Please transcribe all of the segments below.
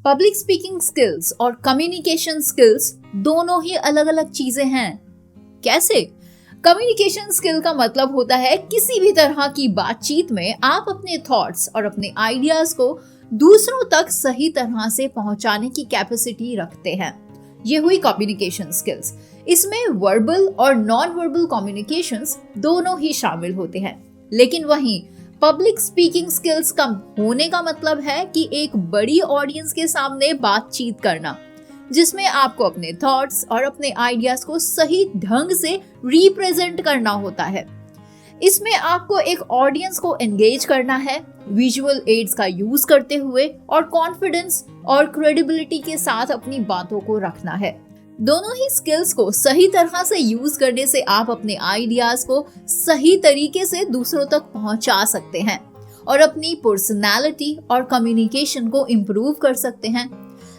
Public speaking skills और communication skills दोनों ही अलग अलग चीजें हैं। कैसे? कम्युनिकेशन स्किल का मतलब होता है किसी भी तरह की बातचीत में आप अपने थॉट्स और अपने आइडियाज को दूसरों तक सही तरह से पहुंचाने की कैपेसिटी रखते हैं। ये हुई कम्युनिकेशन स्किल्स। इसमें वर्बल और नॉन वर्बल कम्युनिकेशंस दोनों ही शामिल होते हैं। लेकिन वहीं पब्लिक स्पीकिंग स्किल्स कम होने का मतलब है कि एक बड़ी ऑडियंस के सामने बातचीत करना, जिसमें आपको अपने थॉट्स और अपने आइडियाज को सही ढंग से रिप्रेजेंट करना होता है। इसमें आपको एक ऑडियंस को एंगेज करना है, विजुअल एड्स का यूज करते हुए और कॉन्फिडेंस और क्रेडिबिलिटी के साथ अपनी बातों को रखना है। दोनों ही स्किल्स को सही तरह से यूज करने से आप अपने आइडियाज को सही तरीके से दूसरों तक पहुंचा सकते हैं और अपनी पर्सनालिटी और कम्युनिकेशन को इम्प्रूव कर सकते हैं।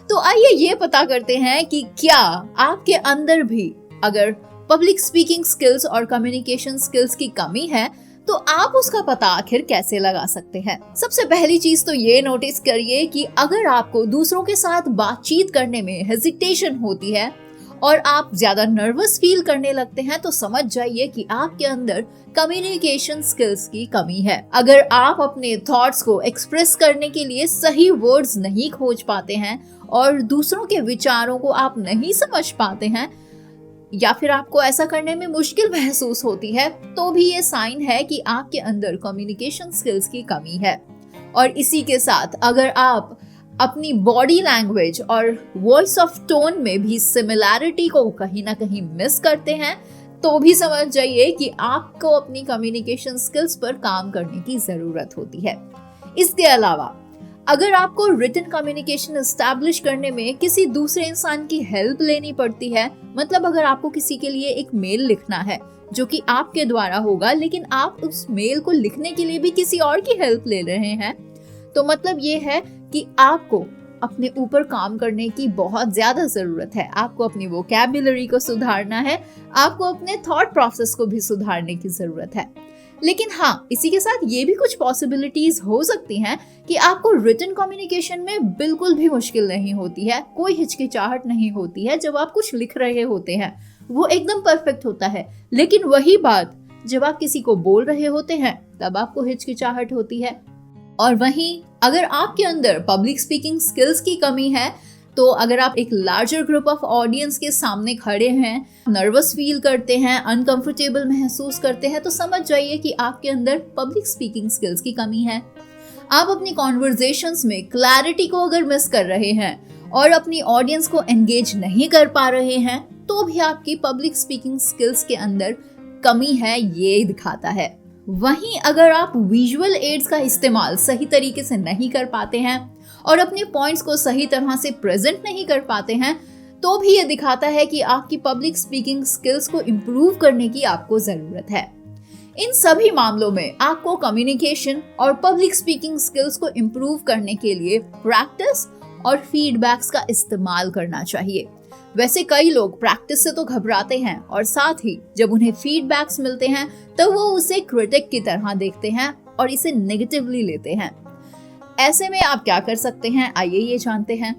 तो आइए ये पता करते हैं कि क्या आपके अंदर भी अगर पब्लिक स्पीकिंग स्किल्स और कम्युनिकेशन स्किल्स की कमी है तो आप उसका पता आखिर कैसे लगा सकते हैं। सबसे पहली चीज तो ये नोटिस करिए कि अगर आपको दूसरों के साथ बातचीत करने में हेजिटेशन होती है और आप ज्यादा नर्वस फील करने लगते हैं तो समझ जाइए कि आपके अंदर कम्युनिकेशन स्किल्स की कमी है। अगर आप अपने थॉट्स को एक्सप्रेस करने के लिए सही वर्ड्स नहीं खोज पाते हैं और दूसरों के विचारों को आप नहीं समझ पाते हैं या फिर आपको ऐसा करने में मुश्किल महसूस होती है, तो भी ये साइन है कि आपके अंदर कम्युनिकेशन स्किल्स की कमी है। और इसी के साथ अगर आप अपनी बॉडी लैंग्वेज और वॉइस ऑफ टोन में भी सिमिलैरिटी को कहीं ना कहीं मिस करते हैं तो भी समझ जाइए कि आपको अपनी कम्युनिकेशन स्किल्स पर काम करने की जरूरत होती है। इसके अलावा अगर आपको रिटन कम्युनिकेशन एस्टैब्लिश करने में किसी दूसरे इंसान की हेल्प लेनी पड़ती है, मतलब अगर आपको किसी के लिए एक मेल लिखना है जो कि आपके द्वारा होगा लेकिन आप उस मेल को लिखने के लिए भी किसी और की हेल्प ले रहे हैं, तो मतलब ये है कि आपको अपने ऊपर काम करने की बहुत ज्यादा जरूरत है। आपको अपनी वोकैबुलरी को सुधारना है, आपको अपने थॉट प्रोसेस को भी सुधारने की जरूरत है। लेकिन हाँ, इसी के साथ ये भी कुछ पॉसिबिलिटीज हो सकती हैं कि आपको रिटन कम्युनिकेशन में बिल्कुल भी मुश्किल नहीं होती है, कोई हिचकिचाहट नहीं होती है जब आप कुछ लिख रहे होते हैं, वो एकदम परफेक्ट होता है। लेकिन वही बात जब आप किसी को बोल रहे होते हैं तब आपको हिचकिचाहट होती है। और वहीं अगर आपके अंदर पब्लिक स्पीकिंग स्किल्स की कमी है तो अगर आप एक लार्जर ग्रुप ऑफ ऑडियंस के सामने खड़े हैं, नर्वस फील करते हैं, अनकंफर्टेबल महसूस करते हैं, तो समझ जाइए कि आपके अंदर पब्लिक स्पीकिंग स्किल्स की कमी है। आप अपनी कॉन्वर्जेशंस में क्लैरिटी को अगर मिस कर रहे हैं और अपनी ऑडियंस को एंगेज नहीं कर पा रहे हैं तो भी आपकी पब्लिक स्पीकिंग स्किल्स के अंदर कमी है, ये दिखाता है। वहीं अगर आप विजुअल एड्स का इस्तेमाल सही तरीके से नहीं कर पाते हैं और अपने पॉइंट्स को सही तरह से प्रेजेंट नहीं कर पाते हैं तो भी ये दिखाता है कि आपकी पब्लिक स्पीकिंग स्किल्स को इम्प्रूव करने की आपको जरूरत है। इन सभी मामलों में आपको कम्युनिकेशन और पब्लिक स्पीकिंग स्किल्स को इम्प्रूव करने के लिए प्रैक्टिस और फीडबैक्स का इस्तेमाल करना चाहिए। वैसे कई लोग प्रैक्टिस से तो घबराते हैं और साथ ही जब उन्हें फीडबैक्स मिलते हैं तो वो उसे क्रिटिक की तरह देखते हैं और इसे नेगेटिवली लेते हैं। ऐसे में आप क्या कर सकते हैं, आइए ये जानते हैं।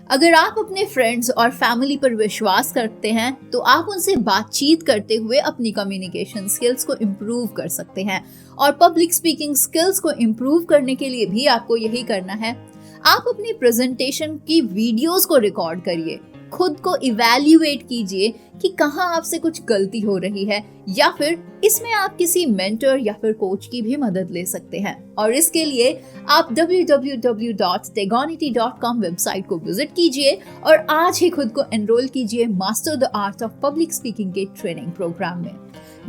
अगर आप अपने फ्रेंड्स और फैमिली पर विश्वास करते हैं तो आप उनसे बातचीत करते हुए अपनी कम्युनिकेशन स्किल्स को इम्प्रूव कर सकते हैं। और पब्लिक स्पीकिंग स्किल्स को इम्प्रूव करने के लिए भी आपको यही करना है। आप अपनी प्रेजेंटेशन की वीडियोस को रिकॉर्ड करिए, खुद को इवैल्यूएट कीजिए कि कहाँ आपसे कुछ गलती हो रही है या फिर इसमें आप किसी मेंटर या फिर कोच की भी मदद ले सकते हैं। और इसके लिए आप www.tegonity.com वेबसाइट को विजिट कीजिए और आज ही खुद को एनरोल कीजिए master the art of public speaking के ट्रेनिंग प्रोग्राम में,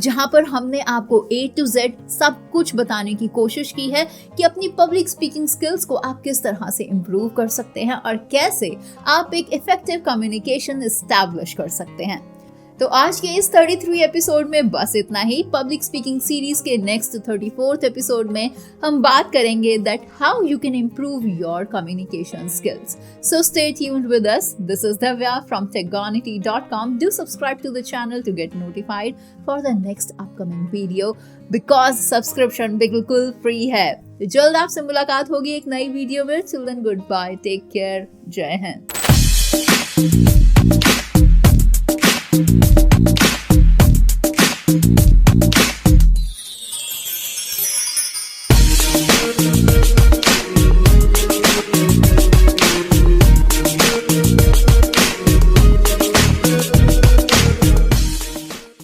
जहां पर हमने आपको A to Z सब कुछ बताने की कोशिश की है कि अपनी पब्लिक स्पीकिंग स्किल्स को आप किस तरह से इम्प्रूव कर सकते हैं और कैसे आप एक इफेक्टिव कम्युनिकेशन एस्टैब्लिश कर सकते हैं। तो आज के इस 33 एपिसोड में बस इतना ही। पब्लिक स्पीकिंग सीरीज के नेक्स्ट 34th एपिसोड में हम बात करेंगे that how you can improve your communication skills. So stay tuned with us. This is Divya from techgonity.com. Do subscribe to the channel to get notified for the next upcoming video because subscription बिल्कुल free है। जल्द आपसे मुलाकात होगी एक नई video में। Till then, goodbye, take care, जय हिंद।